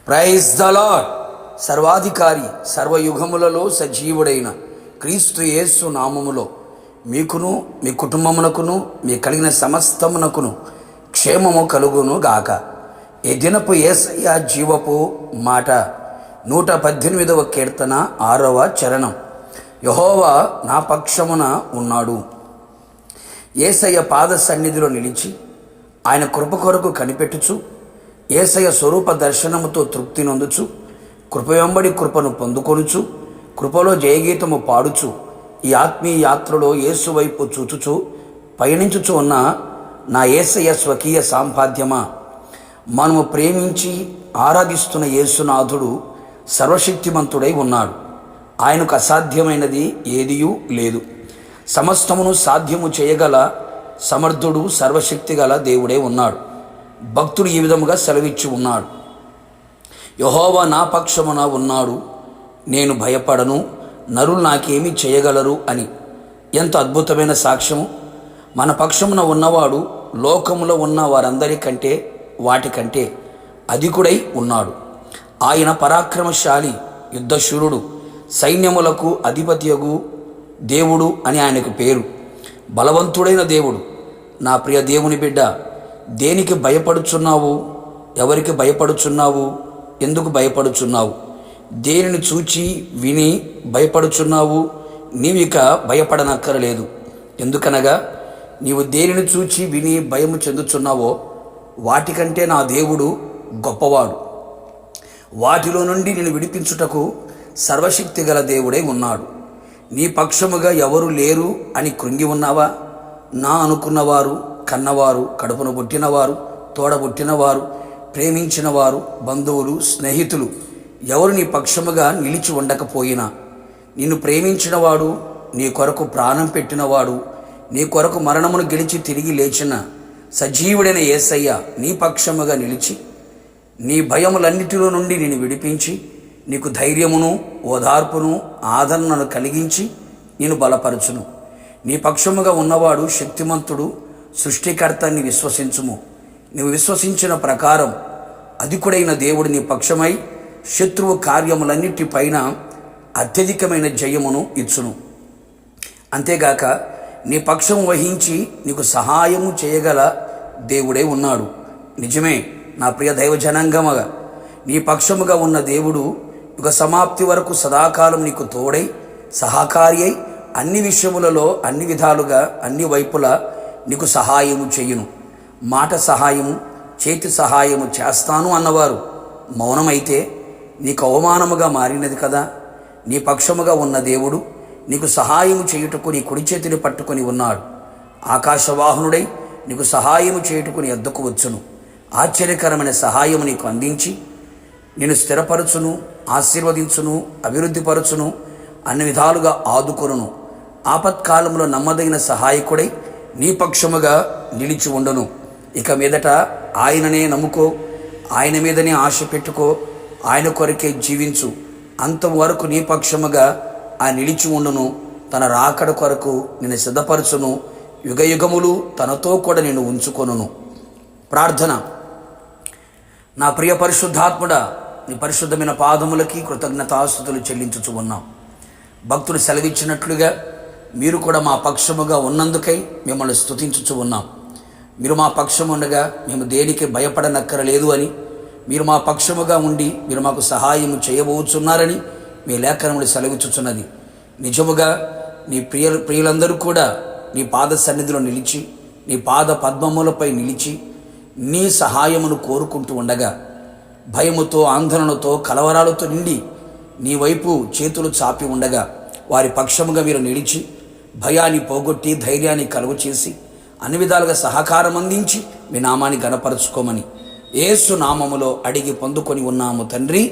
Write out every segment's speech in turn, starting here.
Praise the lord. సర్వాధికారి సర్వయుగములలో సజీవుడైన క్రీస్తు యేసు నామములో మీకును మీ కుటుంబమునకును మీ కలిగిన సమస్తమునకును క్షేమము కలుగును గాక. ఈ దినపు యేసయ్య జీవపు మాట 118వ కీర్తన 6వ చరణం. యెహోవా నా పక్షమున ఉన్నాడు. యేసయ్య పాద సన్నిధిలో నిలిచి ఆయన కృప కొరకు కనిపెట్టుచు యేసయ్య స్వరూప దర్శనముతో తృప్తి నొందుచు కృప వెంబడి కృపను పొందుకొనుచు కృపలో జయగీతము పాడుచు ఈ ఆత్మీయ యాత్రలో యేసు వైపు చూచుచు పయనించుచు ఉన్న నా యేసయ్య స్వకీయ సాంపాద్యమా, మనము ప్రేమించి ఆరాధిస్తున్న యేసునాథుడు సర్వశక్తిమంతుడై ఉన్నాడు. ఆయనకు అసాధ్యమైనది ఏదియూ లేదు. సమస్తమును సాధ్యము చేయగల సమర్థుడు సర్వశక్తి గల దేవుడే ఉన్నాడు. భక్తుడు ఈ విధముగా సెలవిచ్చి ఉన్నాడు, యెహోవా నా పక్షమున ఉన్నాడు, నేను భయపడను, నరులు నాకేమి చేయగలరు అని. ఎంత అద్భుతమైన సాక్ష్యము! మన పక్షమున ఉన్నవాడు లోకములో ఉన్న వారందరికంటే వాటికంటే అధికుడై ఉన్నాడు. ఆయన పరాక్రమశాలి, యుద్ధశూరుడు, సైన్యములకు అధిపతియగు దేవుడు అని ఆయనకు పేరు. బలవంతుడైన దేవుడు. నా ప్రియ దేవుని బిడ్డ, దేనికి భయపడుచున్నావు? ఎవరికి భయపడుచున్నావు? ఎందుకు భయపడుచున్నావు? దేనిని చూచి విని భయపడుచున్నావు? నీవిక భయపడనక్కరలేదు. ఎందుకనగా నీవు దేనిని చూచి విని భయము చెందుచున్నావో వాటికంటే నా దేవుడు గొప్పవాడు. వాటిలో నుండి నేను విడిపించుటకు సర్వశక్తి గల దేవుడై ఉన్నాడు. నీ పక్షముగా ఎవరు లేరు అని కృంగి ఉన్నావా? నా అనుకున్నవారు, కన్నవారు, కడుపును పుట్టినవారు, తోడబుట్టినవారు, ప్రేమించినవారు, బంధువులు, స్నేహితులు ఎవరు నీ పక్షముగా నిలిచి ఉండకపోయినా, నిన్ను ప్రేమించినవాడు, నీ కొరకు ప్రాణం పెట్టినవాడు, నీ కొరకు మరణమును గెలిచి తిరిగి లేచిన సజీవుడైన యేసయ్య నీ పక్షముగా నిలిచి నీ భయములన్నిటిలో నుండి నిన్ను విడిపించి నీకు ధైర్యమును, ఓదార్పును, ఆదరణను కలిగించి నిన్ను బలపరచును. నీ పక్షముగా ఉన్నవాడు శక్తిమంతుడు, సృష్టికర్తని విశ్వసించుము. నీవు విశ్వసించిన ప్రకారం అధికుడైన దేవుడు నీ పక్షమై శత్రువు కార్యములన్నిటిపైన అత్యధికమైన జయమును ఇచ్చును. అంతేగాక నీ పక్షం వహించి నీకు సహాయము చేయగల దేవుడే ఉన్నాడు. నిజమే నా ప్రియ దైవ జనాంగమగా, నీ పక్షముగా ఉన్న దేవుడు యుగ సమాప్తి వరకు సదాకాలం నీకు తోడై సహకారి అయి అన్ని విషయములలో అన్ని విధాలుగా అన్ని వైపులా నీకు సహాయము చెయ్యును. మాట సహాయము, చేతి సహాయము చేస్తాను అన్నవారు మౌనమైతే నీకు అవమానముగా మారినది కదా. నీ పక్షముగా ఉన్న దేవుడు నీకు సహాయము చేయుటకు నీ కుడి చేతిని పట్టుకొని ఉన్నాడు. ఆకాశవాహనుడై నీకు సహాయము చేయుటకు నీ వద్దకు వచ్చును. ఆశ్చర్యకరమైన సహాయము నీకు అందించి నిన్ను స్థిరపరచును, ఆశీర్వదించును, అభివృద్ధిపరచును, అన్ని విధాలుగా ఆదుకొనును. ఆపత్కాలంలో నమ్మదగిన సహాయకుడై నీ పక్షముగా నిలిచి ఉండును. ఇక మీదట ఆయననే నమ్ముకో, ఆయన మీదనే ఆశ పెట్టుకో, ఆయన కొరకే జీవించు. అంతవరకు నీ పక్షముగా ఆ నిలిచి ఉండును. తన రాకడ కొరకు నిన్ను సిద్ధపరచును. యుగయుగములు తనతో కూడా నిన్ను ఉంచుకొనును. ప్రార్థన. నా ప్రియ పరిశుద్ధాత్ముడా, నీ పరిశుద్ధమైన పాదములకి కృతజ్ఞతాస్తుతులు చెల్లించుచు ఉన్నాం. భక్తులు సెలవిచ్చినట్లుగా మీరు కూడా మా పక్షముగా ఉన్నందుకై మిమ్మల్ని స్తుతించుచు ఉన్నాం. మీరు మా పక్షముండగా మేము దేనికి భయపడనక్కరలేదు అని, మీరు మా పక్షముగా ఉండి మీరు మాకు సహాయము చేయబోచున్నారని మీ లేఖనములు సెలవిచ్చుచున్నది. నిజముగా నీ ప్రియులందరూ కూడా నీ పాద సన్నిధిలో నిలిచి నీ పాద పద్మములపై నిలిచి నీ సహాయమును కోరుకుంటూ ఉండగా భయముతో, ఆందోళనతో, కలవరాలతో నిండి నీ వైపు చేతులు చాపి ఉండగా వారి పక్షముగా మీరు నిలిచి భయాన్ని పోగొట్టి ధైర్యాన్ని కలుగు చేసి అన్ని విధాలుగా సహకారం అందించి మీ నామాన్ని గణపరచుకోమని యేసు నామములో అడిగి పొందుకొని ఉన్నాము తండ్రి,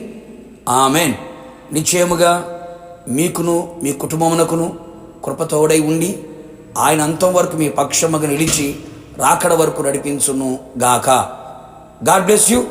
ఆమెన్. నిశ్చయముగా మీకును మీ కుటుంబమునకును కృపతోడై ఉండి ఆయన అంతం వరకు మీ పక్షముగా నిలిచి రాకడ వరకు నడిపించును గాక. God bless you.